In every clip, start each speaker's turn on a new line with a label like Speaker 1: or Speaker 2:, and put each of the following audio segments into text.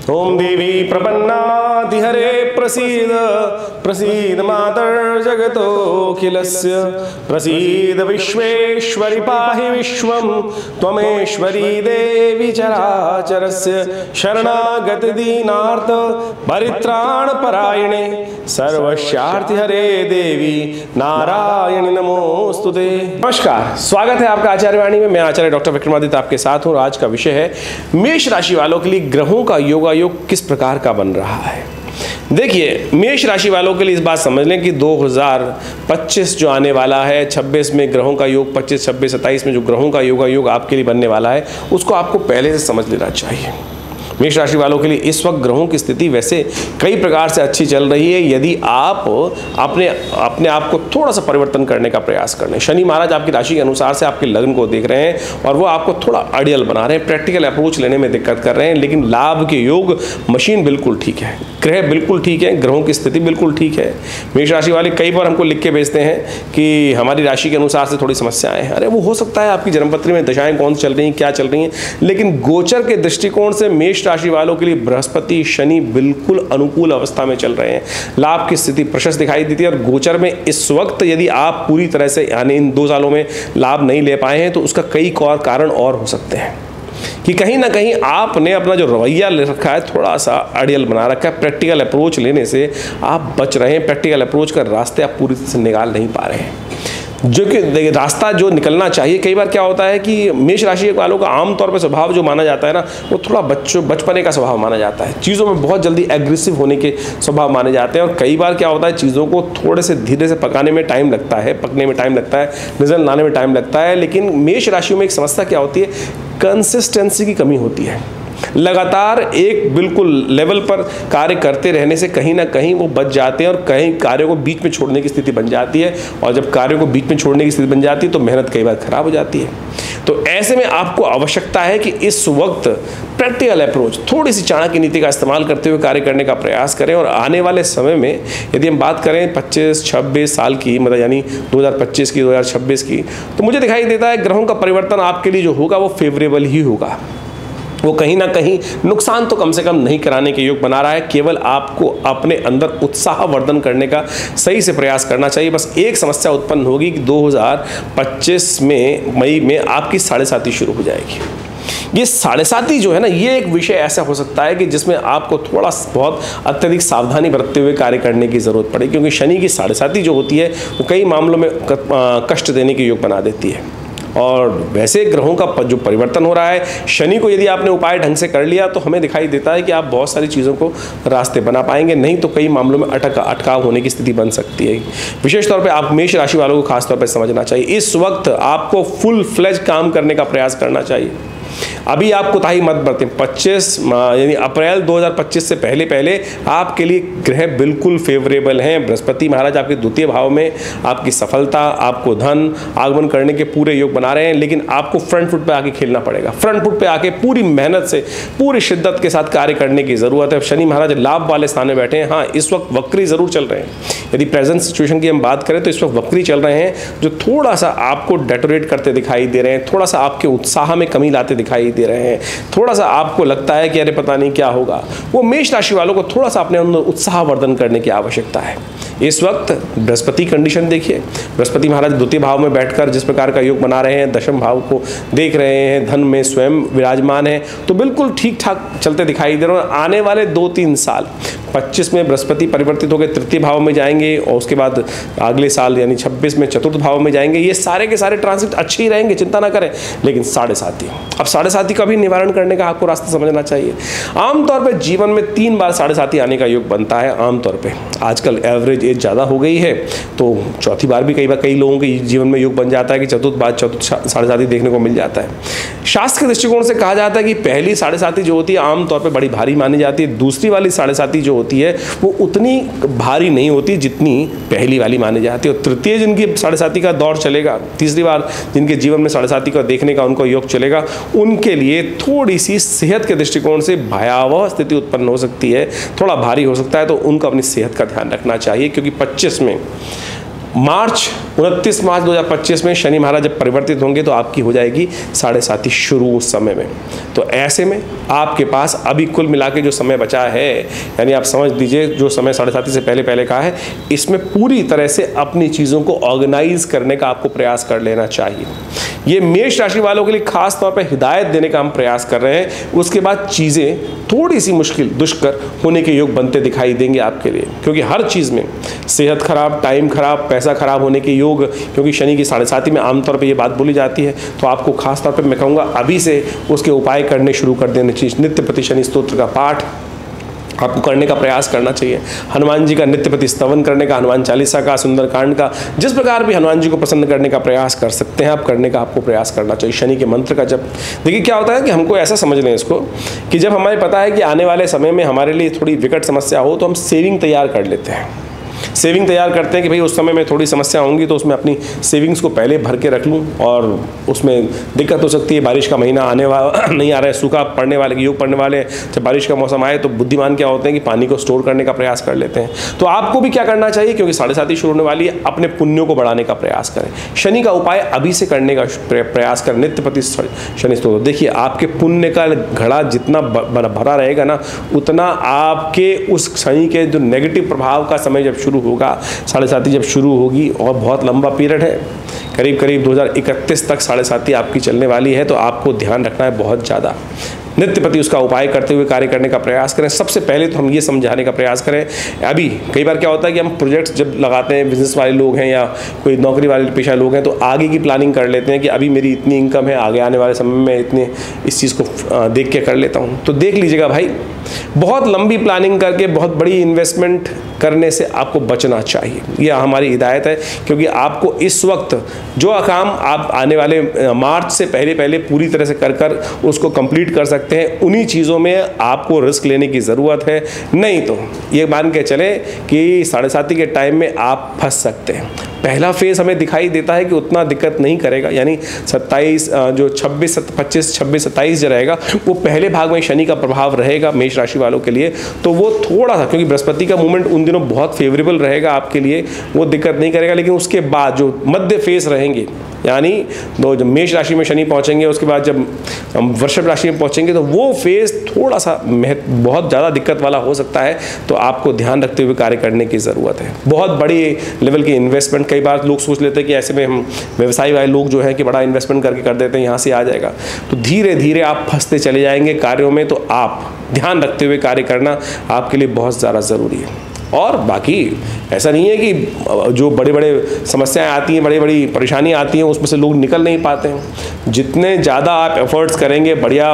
Speaker 1: ओम देवी प्रपन्नातिहरे प्रसीद प्रसीद मातर जगतोऽखिलस्य प्रसीद विश्वेश्वरि पाहि विश्वं त्वमेश्वरी देवी चराचरस्य शरणागत दीनार्थ परित्राण परायणे सर्वस्यार्ति हरे देवी नारायणी नमोस्तुते। नमस्कार, स्वागत है आपका आचार्य वाणी में। मैं आचार्य डॉक्टर विक्रमादित्य आपके साथ हूँ। आज का विषय है मेष राशि वालों के लिए ग्रहों का योगायोग किस प्रकार का बन रहा है। देखिए, मेष राशि वालों के लिए इस बात समझ लें कि 2025 जो आने वाला है, 26 में ग्रहों का योग, 25, 26, 27 में जो ग्रहों का योगायोग आपके लिए बनने वाला है, उसको आपको पहले से समझ लेना चाहिए। मेष राशि वालों के लिए इस वक्त ग्रहों की स्थिति वैसे कई प्रकार से अच्छी चल रही है। यदि आप अपने आप को थोड़ा सा परिवर्तन करने का प्रयास कर लें। शनि महाराज आपकी राशि के अनुसार से आपके लग्न को देख रहे हैं और वो आपको थोड़ा अड़ियल बना रहे हैं, प्रैक्टिकल अप्रोच लेने में दिक्कत कर रहे हैं। लेकिन लाभ के योग मशीन बिल्कुल ठीक है, ग्रह बिल्कुल ठीक है, ग्रहों की स्थिति बिल्कुल ठीक है। मेष राशि वाले कई बार हमको लिख के भेजते हैं कि हमारी राशि के अनुसार से थोड़ी समस्याएं हैं। अरे वो हो सकता है आपकी जन्मपत्री में दशाएं कौन चल रही हैं, क्या चल रही हैं, लेकिन गोचर के दृष्टिकोण से मेष राशि वालों के लिए बृहस्पति शनि बिल्कुल अनुकूल अवस्था में चल रहे हैं। लाभ की स्थिति प्रशस्त दिखाई देती है और गोचर में इस वक्त यदि आप पूरी तरह से यानी इन 2 सालों में लाभ नहीं ले पाए हैं तो उसका कई और कारण और हो सकते हैं कि कहीं ना कहीं आपने अपना जो रवैया ले रखा है थोड़ा सा अड़ियल बना रखा है। प्रैक्टिकल अप्रोच लेने से आप बच रहे हैं, प्रैक्टिकल अप्रोच का रास्ते आप पूरी तरह से निकाल नहीं पा रहे हैं। जो कि रास्ता जो निकलना चाहिए, कई बार क्या होता है कि मेष राशि वालों का आमतौर पर स्वभाव जो माना जाता है ना, वो थोड़ा बचपने का स्वभाव माना जाता है। चीज़ों में बहुत जल्दी एग्रेसिव होने के स्वभाव माने जाते हैं और कई बार क्या होता है चीज़ों को थोड़े से धीरे से पकाने में टाइम लगता है, पकने में टाइम लगता है, रिजल्ट लाने में टाइम लगता है। लेकिन मेष राशि में एक समस्या क्या होती है, कंसिस्टेंसी की कमी होती है। लगातार एक बिल्कुल लेवल पर कार्य करते रहने से कहीं ना कहीं वो बच जाते हैं और कहीं कार्यों को बीच में छोड़ने की स्थिति बन जाती है। और जब कार्यों को बीच में छोड़ने की स्थिति बन जाती है तो मेहनत कई बार खराब हो जाती है। तो ऐसे में आपको आवश्यकता है कि इस वक्त प्रैक्टिकल अप्रोच, थोड़ी सी चाणक्य नीति का इस्तेमाल करते हुए कार्य करने का प्रयास करें। और आने वाले समय में यदि हम बात करें 25-26 साल की, मतलब यानी 2025 की, 2026 की, तो मुझे दिखाई देता है ग्रहों का परिवर्तन आपके लिए जो होगा वो फेवरेबल ही होगा। वो कहीं ना कहीं नुकसान तो कम से कम नहीं कराने के योग बना रहा है। केवल आपको अपने अंदर उत्साह वर्धन करने का सही से प्रयास करना चाहिए। बस एक समस्या उत्पन्न होगी कि 2025 में मई में आपकी 7.5 शुरू हो जाएगी। ये 7.5 जो है ना, ये एक विषय ऐसा हो सकता है कि जिसमें आपको थोड़ा बहुत अत्यधिक सावधानी बरतते हुए कार्य करने की जरूरत पड़ेगी, क्योंकि शनि की 7.5 जो होती है वो कई मामलों में कष्ट देने के योग बना देती है। और वैसे ग्रहों का जो परिवर्तन हो रहा है, शनि को यदि आपने उपाय ढंग से कर लिया तो हमें दिखाई देता है कि आप बहुत सारी चीज़ों को रास्ते बना पाएंगे। नहीं तो कई मामलों में अटकाव होने की स्थिति बन सकती है। विशेष तौर पे आप मेष राशि वालों को खास तौर पे समझना चाहिए, इस वक्त आपको फुल फ्लेज काम करने का प्रयास करना चाहिए। अभी आप कोताही मत बरतें। 25 यानी अप्रैल 2025 से पहले आपके लिए ग्रह बिल्कुल फेवरेबल हैं। बृहस्पति महाराज आपके द्वितीय भाव में आपकी सफलता, आपको धन आगमन करने के पूरे योग बना रहे हैं। लेकिन आपको फ्रंट फुट पे आके खेलना पड़ेगा। फ्रंट फुट पे आके पूरी मेहनत से, पूरी शिद्दत के साथ कार्य करने की जरूरत है। शनि महाराज लाभ वाले स्थान में बैठे हैं। हाँ, इस वक्त वक्री जरूर चल रहे हैं। यदि प्रेजेंट सिचुएशन की हम बात करें तो इस वक्त वक्री चल रहे हैं, जो थोड़ा सा आपको डेटोरेट करते दिखाई दे रहे हैं, थोड़ा सा आपके उत्साह में कमी लाते दिखाई दे रहे हैं, थोड़ा सा आपको लगता है कि अरे पता नहीं क्या होगा। वो मेष राशि वालों को थोड़ा सा अपने अंदर उत्साह वर्धन करने की आवश्यकता है। इस वक्त बृहस्पति कंडीशन देखिए, बृहस्पति महाराज द्वितीय भाव में बैठकर जिस प्रकार का योग बना रहे हैं, दशम भाव को देख रहे हैं, धन में स्वयं विराजमान है, तो बिल्कुल ठीक ठाक चलते दिखाई दे रहे हैं। आने वाले 2-3 साल 25 में बृहस्पति परिवर्तित होकर तृतीय भाव में जाएंगे और उसके बाद अगले साल यानी 26 में चतुर्थ भाव में जाएंगे। ये सारे के सारे ट्रांसिट अच्छे ही रहेंगे, चिंता ना करें। लेकिन 7.5 अब 7.5 का भी निवारण करने का आपको रास्ता समझना चाहिए। आमतौर पर जीवन में 3 बार 7.5 आने का योग बनता है आमतौर पर। आजकल एवरेज एज ज़्यादा हो गई है तो चौथी बार भी कई लोगों के जीवन में योग बन जाता है कि चतुर्थ बार 7.5 देखने को मिल जाता है। शास्त्र के दृष्टिकोण से कहा जाता है कि पहली 7.5 जो होती है आमतौर पर बड़ी भारी मानी जाती है। दूसरी वाली 7.5 जो होती है वो उतनी भारी नहीं होती जितनी पहली वाली मानी जाती है। और तृतीय जिनकी 7.5 का दौर चलेगा, तीसरी बार जिनके जीवन में 7.5 का देखने का उनको योग चलेगा, उनके लिए थोड़ी सी सेहत के दृष्टिकोण से भयावह स्थिति उत्पन्न हो सकती है, थोड़ा भारी हो सकता है। तो उनको अपनी सेहत का ध्यान रखना चाहिए, क्योंकि 25 में मार्च 29 मार्च 2025 में शनि महाराज जब परिवर्तित होंगे तो आपकी हो जाएगी 7.5 शुरू उस समय में। तो ऐसे में आपके पास अभी कुल मिला के जो समय बचा है, यानी आप समझ लीजिए जो समय 7.5 से पहले कहा है, इसमें पूरी तरह से अपनी चीज़ों को ऑर्गेनाइज करने का आपको प्रयास कर लेना चाहिए। ये मेष राशि वालों के लिए खास तौर पर हिदायत देने का हम प्रयास कर रहे हैं। उसके बाद चीज़ें थोड़ी सी मुश्किल दुष्कर होने के योग बनते दिखाई देंगे आपके लिए, क्योंकि हर चीज़ में सेहत खराब, टाइम खराब, पैसा खराब होने के योग, क्योंकि शनि की 7.5 में आमतौर पे ये बात बोली जाती है। तो आपको खास तौर पे मैं कहूँगा अभी से उसके उपाय करने शुरू कर देने चाहिए। नित्य प्रति शनि स्तोत्र का पाठ आपको करने का प्रयास करना चाहिए। हनुमान जी का नित्य प्रति स्तवन करने का, हनुमान चालीसा का, सुंदरकांड का, जिस प्रकार भी हनुमान जी को प्रसन्न करने का प्रयास कर सकते हैं आप, करने का आपको प्रयास करना चाहिए। शनि के मंत्र का जब देखिए क्या होता है कि हमको ऐसा समझ लें इसको कि जब हमें पता है कि आने वाले समय में हमारे लिए थोड़ी विकट समस्या हो तो हम सेविंग तैयार कर लेते हैं। सेविंग तैयार करते हैं कि भाई उस समय में थोड़ी समस्या होंगी तो उसमें अपनी सेविंग्स को पहले भर के रख लूँ, और उसमें दिक्कत हो सकती है। बारिश का महीना आने वाला नहीं आ रहा है, सूखा पड़ने वाले योग पड़ने वाले, जब बारिश का मौसम आए तो बुद्धिमान क्या होते हैं कि पानी को स्टोर करने का प्रयास कर लेते हैं। तो आपको भी क्या करना चाहिए, क्योंकि 7.5 शुरू होने वाली है, अपने पुण्यों को बढ़ाने का प्रयास करें। शनि का उपाय अभी से करने का प्रयास करें। नित्य प्रति शनि स्तोत्र, देखिए आपके पुण्य का घड़ा जितना भरा रहेगा ना, उतना आपके उस शनि के जो नेगेटिव प्रभाव का समय जब शुरू होगा, 7.5 जब शुरू होगी, और बहुत लंबा पीरियड है, करीब 2031 तक 7.5 आपकी चलने वाली है। तो आपको ध्यान रखना है बहुत ज़्यादा। नित्य प्रति उसका उपाय करते हुए कार्य करने का प्रयास करें। सबसे पहले तो हम ये समझाने का प्रयास करें, अभी कई बार क्या होता है कि हम प्रोजेक्ट्स जब लगाते हैं, बिजनेस वाले लोग हैं या कोई नौकरी वाले पेशा लोग हैं, तो आगे की प्लानिंग कर लेते हैं कि अभी मेरी इतनी इनकम है, आगे आने वाले समय में इतने इस चीज़ को देख के कर लेता हूँ। तो देख लीजिएगा भाई, बहुत लंबी प्लानिंग करके बहुत बड़ी इन्वेस्टमेंट करने से आपको बचना चाहिए। यह हमारी हिदायत है, क्योंकि आपको इस वक्त जो काम आप आने वाले मार्च से पहले पूरी तरह से कर उसको कंप्लीट कर सकते हैं, उन्हीं चीज़ों में आपको रिस्क लेने की ज़रूरत है। नहीं तो ये मान के चले कि 7.5 के टाइम में आप फंस सकते हैं। पहला फेज़ हमें दिखाई देता है कि उतना दिक्कत नहीं करेगा, यानी 27 जो 26 25 26 27 जो रहेगा, वो पहले भाग में शनि का प्रभाव रहेगा मेष राशि वालों के लिए। तो वो थोड़ा सा, क्योंकि बृहस्पति का मूवमेंट उन दिनों बहुत फेवरेबल रहेगा आपके लिए, वो दिक्कत नहीं करेगा। लेकिन उसके बाद जो मध्य फेज़ रहेंगे, यानी जब मेष राशि में शनि पहुंचेंगे, उसके बाद जब हम वृषभ राशि में पहुंचेंगे, तो वो फेज़ थोड़ा सा बहुत ज़्यादा दिक्कत वाला हो सकता है। तो आपको ध्यान रखते हुए कार्य करने की ज़रूरत है। बहुत बड़ी लेवल की इन्वेस्टमेंट, कई बार लोग सोच लेते हैं कि ऐसे में हम व्यवसायी वाले लोग जो है कि बड़ा इन्वेस्टमेंट करके कर देते हैं, यहाँ से आ जाएगा। तो धीरे धीरे आप फंसते चले जाएंगे कार्यों में। तो आप ध्यान रखते हुए कार्य करना आपके लिए बहुत ज़्यादा ज़रूरी है। और बाकी ऐसा नहीं है कि जो बड़े बड़े समस्याएं आती हैं, बड़ी बड़ी परेशानियां आती हैं, उसमें से लोग निकल नहीं पाते हैं। जितने ज़्यादा आप एफर्ट्स करेंगे, बढ़िया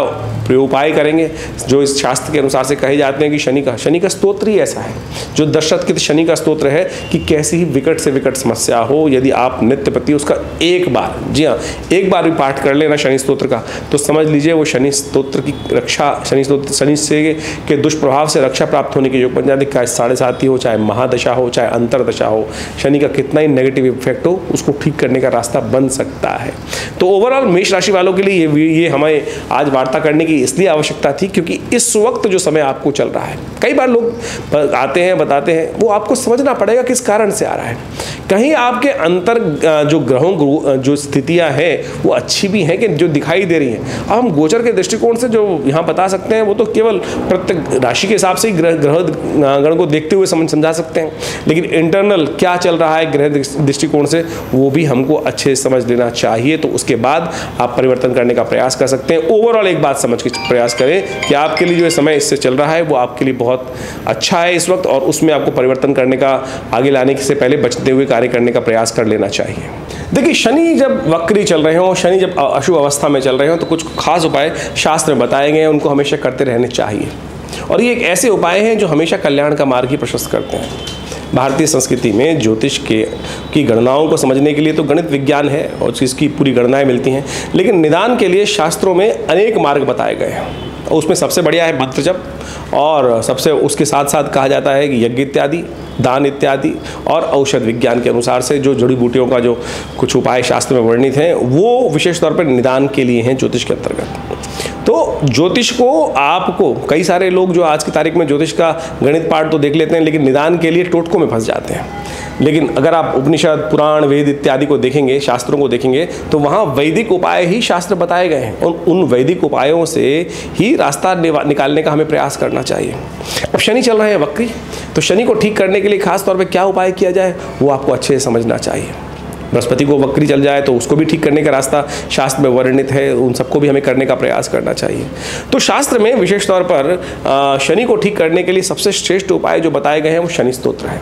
Speaker 1: उपाय करेंगे, जो इस शास्त्र के अनुसार से कहे जाते हैं कि शनि का स्तोत्र ही ऐसा है, जो दशरथ के शनि का स्तोत्र है कि कैसी ही विकट से विकट समस्या हो, यदि आप नित्य प्रति उसका एक बार, जी हाँ, एक बार भी पाठ कर लेना शनि स्तोत्र का, तो समझ लीजिए वो शनि स्तोत्र की रक्षा, शनि से के दुष्प्रभाव से रक्षा प्राप्त होने के योग बन जाती है। 7.5 हो, चाहे महादशा हो, चाहे अंतरदशा हो, शनि का कितना ही नेगेटिव इफेक्ट हो, उसको ठीक करने का रास्ता बन सकता है। तो ओवरऑल मेष राशि वालों के लिए ये हमें आज वार्ता करने की इसलिए आवश्यकता थी, क्योंकि इस वक्त जो समय आपको चल रहा है, कई बार लोग आते हैं बताते हैं, वो आपको समझना पड़ेगा किस कारण से आ रहा है। कहीं आपके अंतर जो ग्रहों जो स्थितियां हैं वो अच्छी भी हैं कि जो दिखाई दे रही हैं। अब हम गोचर के दृष्टिकोण से जो यहाँ बता सकते हैं, वो तो केवल प्रत्येक राशि के हिसाब से ही ग्रह गण को देखते हुए समझा सकते हैं, लेकिन इंटरनल क्या चल रहा है ग्रह दृष्टिकोण से, वो भी हमको अच्छे से समझ लेना चाहिए। तो उसके बाद आप परिवर्तन करने का प्रयास कर सकते हैं। ओवरऑल एक बात समझ के प्रयास करें कि आपके लिए जो समय इससे चल रहा है वो आपके लिए बहुत अच्छा है इस वक्त, और उसमें आपको परिवर्तन करने का, आगे लाने से पहले बचते हुए कार्य करने का प्रयास कर लेना चाहिए। देखिए, शनि जब वक्री चल रहे हो, शनि जब अशुभ अवस्था में चल रहे हो, तो कुछ खास उपाय शास्त्र में बताए गए हैं, उनको हमेशा करते रहने चाहिए। और ये एक ऐसे उपाय हैं जो हमेशा कल्याण का मार्ग ही प्रशस्त करते हैं। भारतीय संस्कृति में ज्योतिष की गणनाओं को समझने के लिए तो गणित विज्ञान है और इसकी पूरी गणनाएं मिलती हैं, लेकिन निदान के लिए शास्त्रों में अनेक मार्ग बताए गए हैं। उसमें सबसे बढ़िया है मंत्र जप, और सबसे उसके साथ साथ कहा जाता है कि यज्ञ इत्यादि, दान इत्यादि, और औषध विज्ञान के अनुसार से जो जड़ी बूटियों का जो कुछ उपाय शास्त्र में वर्णित हैं, वो विशेष तौर पर निदान के लिए हैं ज्योतिष के अंतर्गत। तो ज्योतिष को आपको, कई सारे लोग जो आज की तारीख में ज्योतिष का गणित पाठ तो देख लेते हैं, लेकिन निदान के लिए टोटकों में फंस जाते हैं। लेकिन अगर आप उपनिषद, पुराण, वेद इत्यादि को देखेंगे, शास्त्रों को देखेंगे, तो वहाँ वैदिक उपाय ही शास्त्र बताए गए हैं और उन वैदिक उपायों से ही रास्ता निकालने का हमें प्रयास करना चाहिए। अब शनि चल रहे हैं वक्री, तो शनि को ठीक करने के लिए खास तौर पे क्या उपाय किया जाए वो आपको अच्छे से समझना चाहिए। बृहस्पति को वक्री चल जाए तो उसको भी ठीक करने का रास्ता शास्त्र में वर्णित है, उन सबको भी हमें करने का प्रयास करना चाहिए। तो शास्त्र में विशेष तौर पर शनि को ठीक करने के लिए सबसे श्रेष्ठ उपाय जो बताए गए हैं वो शनि स्तोत्र है।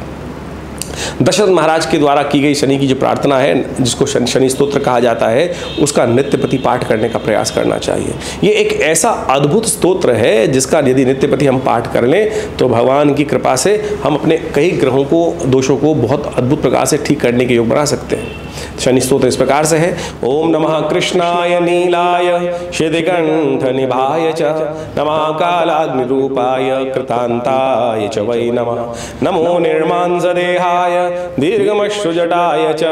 Speaker 1: दशरथ महाराज के द्वारा की गई शनि की जो प्रार्थना है, जिसको शनि स्तोत्र कहा जाता है, उसका नित्यपति पाठ करने का प्रयास करना चाहिए। ये एक ऐसा अद्भुत स्तोत्र है जिसका यदि नित्यपति हम पाठ कर लें तो भगवान की कृपा से हम अपने कई ग्रहों को, दोषों को बहुत अद्भुत प्रकार से ठीक करने के योग बना सकते हैं। शनि स्तोत्र इस प्रकार से है। ओम नमः कृष्णाय नीलाय शितिकंठ निभाय च, नमः कालाग्निरूपाय कृतांताय च वै नमः, नमो निर्मांस देहाय दीर्घमश्रुजटाय च,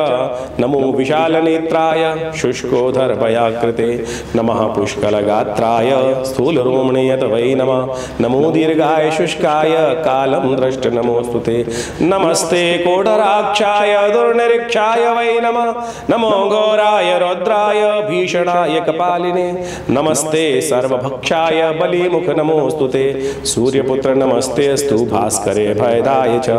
Speaker 1: नमो विशाल नेत्राय शुष्कोदरभयाकृते, नमः पुष्कलगात्राय स्थूलरोमणीयत वै नमः, नमो दीर्घाय शुष्काय कालं द्रष्ट नमोस्तुते, नमस्ते कोटराक्षाय दुर्निरीक्षाय वै नमः, नमो घोराय रौद्राय भीषणाय कपालिने, नमस्ते सर्वभक्षाय बलिमुख नमोस्तुते, सूर्यपुत्र नमस्तेस्तु भास्करे भयदाय च,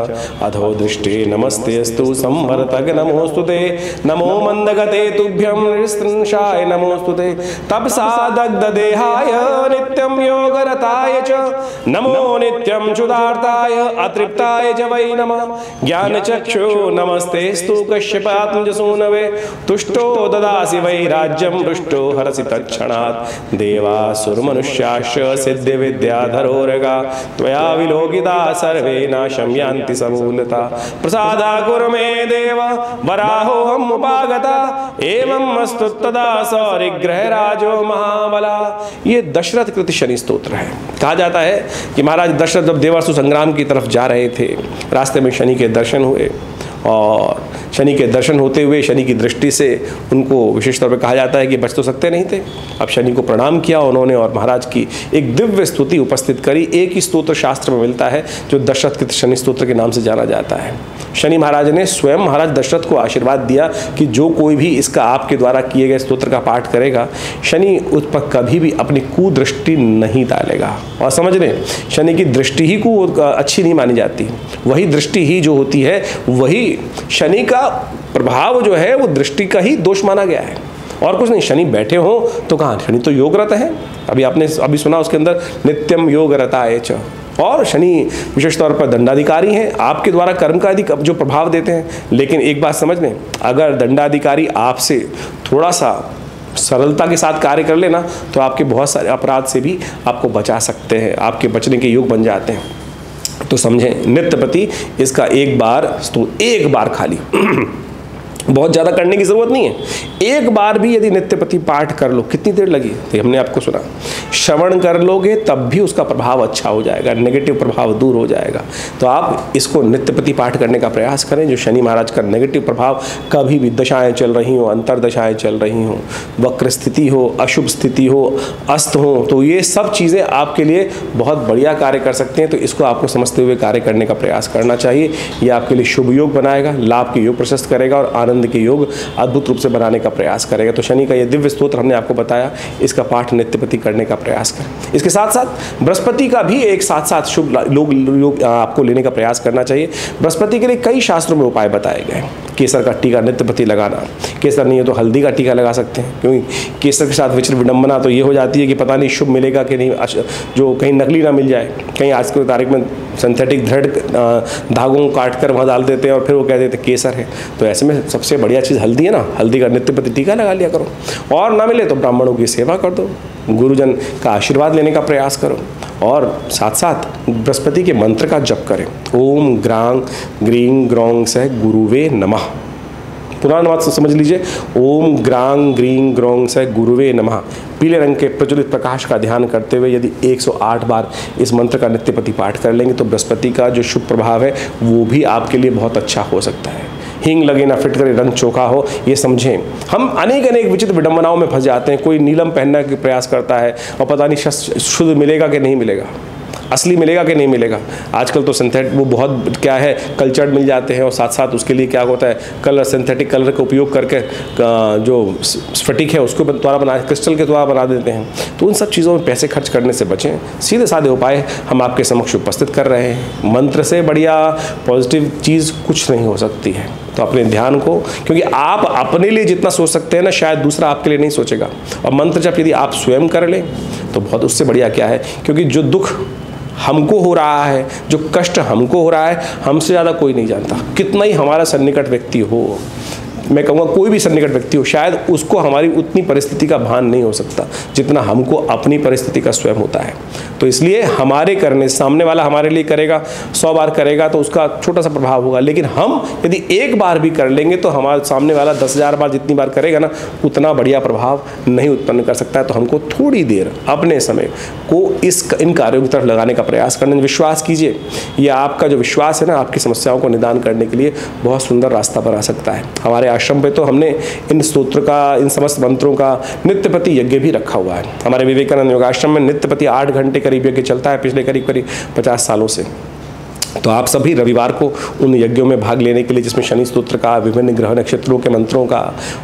Speaker 1: अधो दृष्टे नमस्तेस्तु संवर्तक नमोस्तुते, नमो मंदगते तुभ्यं नृशंसाय नमोस्तुते, तपसा दग्ध देहाय नित्यं योगरताय च, नमो नित्यं क्षुधार्ताय अतृप्ताय च वै नमः, ज्ञानचक्षु नमस्तेस्तु कश्यपात्मजसूनवे, तुष्टो ददासि वै राज्यं रुष्टो हरसि तत्क्षणात्, देवासुरमनुष्याश्च सिद्धिविद्याधरोरगा, त्वया विलोकिता सर्वे नाशं यान्ति समूलता, प्रसादा कुरु मे देव वराहोऽहम् उपागता, एवं अस्तु तदा सौरिग्रहराजो महाबला। ये दशरथ कृत शनि स्तोत्र है। कहा जाता है कि महाराज दशरथ जब देवासुर संग्राम की तरफ जा रहे थे, रास्ते में शनि के दर्शन हुए और शनि के दर्शन होते हुए शनि की दृष्टि से उनको विशेष तौर पर कहा जाता है कि बच तो सकते नहीं थे। अब शनि को प्रणाम किया उन्होंने और महाराज की एक दिव्य स्तुति उपस्थित करी। एक ही स्तोत्र शास्त्र में मिलता है जो दशरथ कृत शनि स्तोत्र के नाम से जाना जाता है। शनि महाराज ने स्वयं महाराज दशरथ को आशीर्वाद दिया कि जो कोई भी इसका आपके द्वारा किए गए स्तोत्र का पाठ करेगा, शनि उस पर कभी भी अपनी कुदृष्टि नहीं डालेगा। और समझ लें, शनि की दृष्टि ही को अच्छी नहीं मानी जाती, वही दृष्टि ही जो होती है, वही शनि का प्रभाव जो है वो दृष्टि का ही दोष माना गया है और कुछ नहीं। शनि बैठे हो तो कहाँ, शनि तो योगरत है। अभी आपने अभी सुना उसके अंदर नित्यम योगरताय च, और शनि विशेष तौर पर दंडाधिकारी हैं, आपके द्वारा कर्म का अधिक जो प्रभाव देते हैं। लेकिन एक बात समझ लें, अगर दंडाधिकारी आपसे थोड़ा सा सरलता के साथ कार्य कर लेना तो आपके बहुत सारे अपराध से भी आपको बचा सकते हैं, आपके बचने के योग बन जाते हैं। तो समझें, नित्यपति इसका एक बार खाली बहुत ज़्यादा करने की ज़रूरत नहीं है। एक बार भी यदि नित्यपति पाठ कर लो, कितनी देर लगी तो हमने आपको सुना, श्रवण कर लोगे तब भी उसका प्रभाव अच्छा हो जाएगा, नेगेटिव प्रभाव दूर हो जाएगा। तो आप इसको नित्यपति पाठ करने का प्रयास करें। जो शनि महाराज का नेगेटिव प्रभाव, कभी भी दशाएं चल रही हो, अंतरदशाएं चल रही हो, वक्र स्थिति हो, अशुभ स्थिति हो, अस्त हो, तो ये सब चीज़ें आपके लिए बहुत बढ़िया कार्य कर सकते हैं। तो इसको आपको समझते हुए कार्य करने का प्रयास करना चाहिए। ये आपके लिए शुभ योग बनाएगा, लाभ के योग प्रशस्त करेगा और आनंद के योग अद्भुत रूप से बनाने का प्रयास करेगा। तो शनि का ये दिव्य स्तोत्र हमने आपको बताया, इसका पाठ नित्यपति करने का प्रयास करें। इसके साथ साथ बृहस्पति का भी एक साथ साथ शुभ योग आपको लेने का प्रयास करना चाहिए। बृहस्पति के लिए कई शास्त्रों में उपाय बताए गए हैं। केसर का टीका नित्यपति लगाना, केसर नहीं है तो हल्दी का टीका लगा सकते हैं, क्योंकि केसर के साथ विचित्र विडंबना तो ये हो जाती है कि पता नहीं शुभ मिलेगा कि नहीं, जो कहीं नकली ना मिल जाए। कहीं आज की तारीख में सिंथेटिक दृढ़ धागों को काट कर वहाँ डाल देते हैं और फिर वो कह देते हैं केसर है। तो ऐसे में सबसे बढ़िया चीज़ हल्दी है ना, हल्दी का नित्यपति टीका लगा लिया करो। और ना मिले तो ब्राह्मणों की सेवा कर दो, गुरुजन का आशीर्वाद लेने का प्रयास करो और साथ साथ बृहस्पति के मंत्र का जप करें। ओम ग्रांग ग्रीं ग्रौं सह गुरुवे नमः। पुराना बात समझ लीजिए, ओम ग्रांग ग्रीं ग्रौं सह गुरुवे नमः। पीले रंग के प्रज्वलित प्रकाश का ध्यान करते हुए यदि 108 बार इस मंत्र का नित्यपति पाठ कर लेंगे तो बृहस्पति का जो शुभ प्रभाव है वो भी आपके लिए बहुत अच्छा हो सकता है। हींग लगे ना फिट करे, रंग चोखा हो, ये समझें। हम अनेक विचित्र विडंबनाओं में फंस जाते हैं। कोई नीलम पहनने का प्रयास करता है और पता नहीं शुद्ध मिलेगा कि नहीं मिलेगा। असली मिलेगा कि नहीं मिलेगा। आजकल तो सिंथेटिक वो बहुत क्या है, कल्चर्ड मिल जाते हैं और साथ साथ उसके लिए क्या होता है, कलर, सिंथेटिक कलर का उपयोग करके जो स्फटिक है उसको द्वारा बना, क्रिस्टल के द्वारा बना देते हैं। तो उन सब चीज़ों में पैसे खर्च करने से बचें। सीधे साधे उपाय हम आपके समक्ष उपस्थित कर रहे हैं। मंत्र से बढ़िया पॉजिटिव चीज़ कुछ नहीं हो सकती है। तो अपने ध्यान को, क्योंकि आप अपने लिए जितना सोच सकते हैं ना, शायद दूसरा आपके लिए नहीं सोचेगा। और मंत्र जब यदि आप स्वयं कर लें तो बहुत उससे बढ़िया क्या है, क्योंकि जो दुख हमको हो रहा है, जो कष्ट हमको हो रहा है, हमसे ज़्यादा कोई नहीं जानता। कितना ही हमारा सन्निकट व्यक्ति हो, मैं कहूँगा कोई भी सन्निकट व्यक्ति हो, शायद उसको हमारी उतनी परिस्थिति का भान नहीं हो सकता जितना हमको अपनी परिस्थिति का स्वयं होता है। तो इसलिए हमारे करने, सामने वाला हमारे लिए करेगा, 100 बार करेगा तो उसका छोटा सा प्रभाव होगा, लेकिन हम यदि एक बार भी कर लेंगे तो हमारे सामने वाला 10,000 बार जितनी बार करेगा ना, उतना बढ़िया प्रभाव नहीं उत्पन्न कर सकता है। तो हमको थोड़ी देर अपने समय को इन कार्यों की तरफ लगाने का प्रयास करना। विश्वास कीजिए, ये आपका जो विश्वास है ना, आपकी समस्याओं को निदान करने के लिए बहुत सुंदर रास्ता बना सकता है। हमारे आश्रम पे तो हमने इन स्तोत्र का, इन समस्त मंत्रों का नित्यपति यज्ञ भी रखा हुआ है। हमारे विवेकानंद योगाश्रम में नित्यपति 8 घंटे करीब यज्ञ चलता है पिछले करीब 50 सालों से। तो आप सभी रविवार को उन यज्ञों में भाग लेने के लिए, जिसमें शनि स्तोत्र का, विभिन्न ग्रह नक्षत्रों के मंत्रों का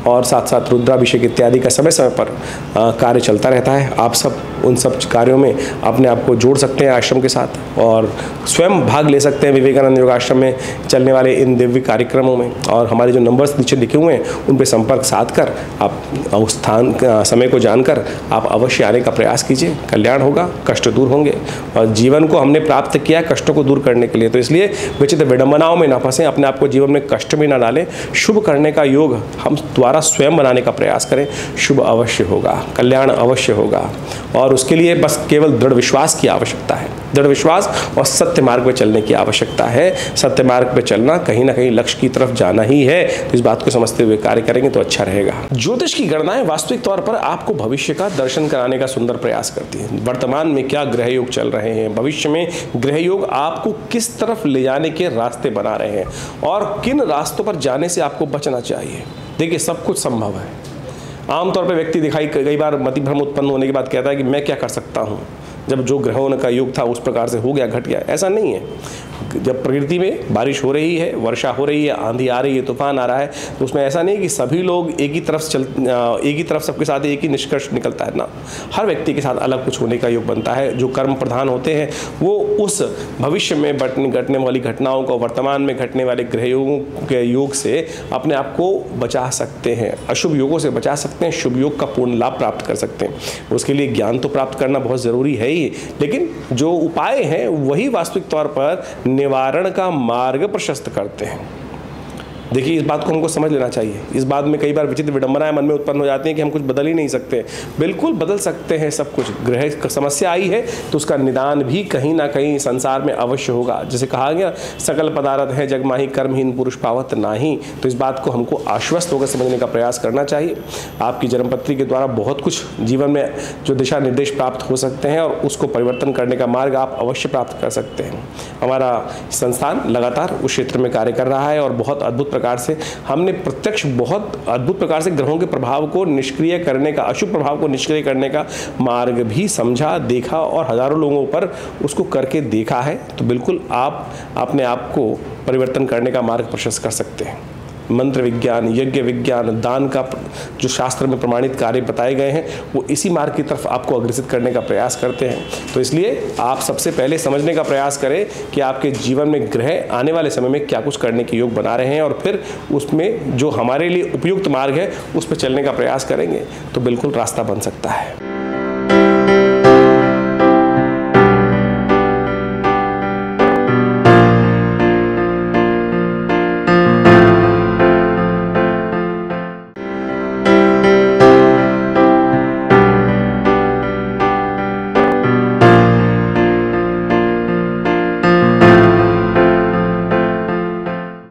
Speaker 1: और साथ साथ रुद्राभिषेक इत्यादि का समय समय पर कार्य चलता रहता है। आप सब उन सब कार्यों में अपने आप को जोड़ सकते हैं आश्रम के साथ और स्वयं भाग ले सकते हैं विवेकानंद योगाश्रम में चलने वाले इन दिव्य कार्यक्रमों में। और हमारे जो नंबर्स नीचे लिखे हुए हैं उन पर संपर्क साध कर आप उस स्थान समय को जानकर आप अवश्य आने का प्रयास कीजिए। कल्याण होगा, कष्ट दूर होंगे और जीवन को हमने प्राप्त किया कष्टों को दूर करने के लिए। तो इसलिए विचित्र विडंबनाओं में ना फंसें, अपने आप को जीवन में कष्ट में ना डालें। शुभ करने का योग हम द्वारा स्वयं बनाने का प्रयास करें। शुभ अवश्य होगा, कल्याण अवश्य होगा और उसके लिए बस केवल दृढ़ विश्वास की आवश्यकता है। दृढ़ विश्वास और सत्य मार्ग पर चलने की आवश्यकता है। सत्य मार्ग पर चलना कहीं ना कहीं लक्ष्य की तरफ जाना ही है। तो इस बात को समझते हुए कार्य करेंगे तो अच्छा रहेगा। ज्योतिष की गणनाएं वास्तविक तौर पर आपको भविष्य का दर्शन कराने का सुंदर प्रयास करती है। वर्तमान में क्या ग्रह योग चल रहे हैं, भविष्य में ग्रह योग आपको किस तरफ ले जाने के रास्ते बना रहे हैं और किन रास्तों पर जाने से आपको बचना चाहिए। देखिए, सब कुछ संभव है। आमतौर पर व्यक्ति दिखाई कई बार मति भ्रम उत्पन्न होने के बाद कहता है कि मैं क्या कर सकता हूँ, जब जो ग्रहों का योग था उस प्रकार से हो गया, घट गया। ऐसा नहीं है। जब प्रकृति में बारिश हो रही है, वर्षा हो रही है, आंधी आ रही है, तूफान आ रहा है, तो उसमें ऐसा नहीं कि सभी लोग एक ही तरफ सबके साथ एक ही निष्कर्ष निकलता है ना। हर व्यक्ति के साथ अलग कुछ होने का योग बनता है। जो कर्म प्रधान होते हैं वो उस भविष्य में घटने वाली घटनाओं को, वर्तमान में घटने वाले ग्रह योगों के योग से अपने आप को बचा सकते हैं, अशुभ योगों से बचा सकते हैं, शुभ योग का पूर्ण लाभ प्राप्त कर सकते हैं। उसके लिए ज्ञान तो प्राप्त करना बहुत ज़रूरी है ही, लेकिन जो उपाय हैं वही वास्तविक तौर पर निवारण का मार्ग प्रशस्त करते हैं। देखिए, इस बात को हमको समझ लेना चाहिए। इस बात में कई बार विचित्र विडंबनाएं मन में उत्पन्न हो जाती हैं कि हम कुछ बदल ही नहीं सकते। बिल्कुल बदल सकते हैं सब कुछ। ग्रह समस्या आई है तो उसका निदान भी कहीं ना कहीं संसार में अवश्य होगा। जैसे कहा गया, सकल पदार्थ है जगमाही, कर्महीन पुरुष पावत नाही। तो इस बात को हमको आश्वस्त होकर समझने का प्रयास करना चाहिए। आपकी जन्मपत्री के द्वारा बहुत कुछ जीवन में जो दिशा निर्देश प्राप्त हो सकते हैं और उसको परिवर्तन करने का मार्ग आप अवश्य प्राप्त कर सकते हैं। हमारा संस्थान लगातार उस क्षेत्र में कार्य कर रहा है और बहुत अद्भुत प्रकार से हमने प्रत्यक्ष बहुत अद्भुत प्रकार से ग्रहों के प्रभाव को निष्क्रिय करने का, अशुभ प्रभाव को निष्क्रिय करने का मार्ग भी समझा, देखा और हजारों लोगों पर उसको करके देखा है। तो बिल्कुल आप अपने आप को परिवर्तन करने का मार्ग प्रशस्त कर सकते हैं। मंत्र विज्ञान, यज्ञ विज्ञान, दान का जो शास्त्र में प्रमाणित कार्य बताए गए हैं वो इसी मार्ग की तरफ आपको अग्रसित करने का प्रयास करते हैं। तो इसलिए आप सबसे पहले समझने का प्रयास करें कि आपके जीवन में ग्रह आने वाले समय में क्या कुछ करने के योग बना रहे हैं और फिर उसमें जो हमारे लिए उपयुक्त मार्ग है उस पर चलने का प्रयास करेंगे तो बिल्कुल रास्ता बन सकता है।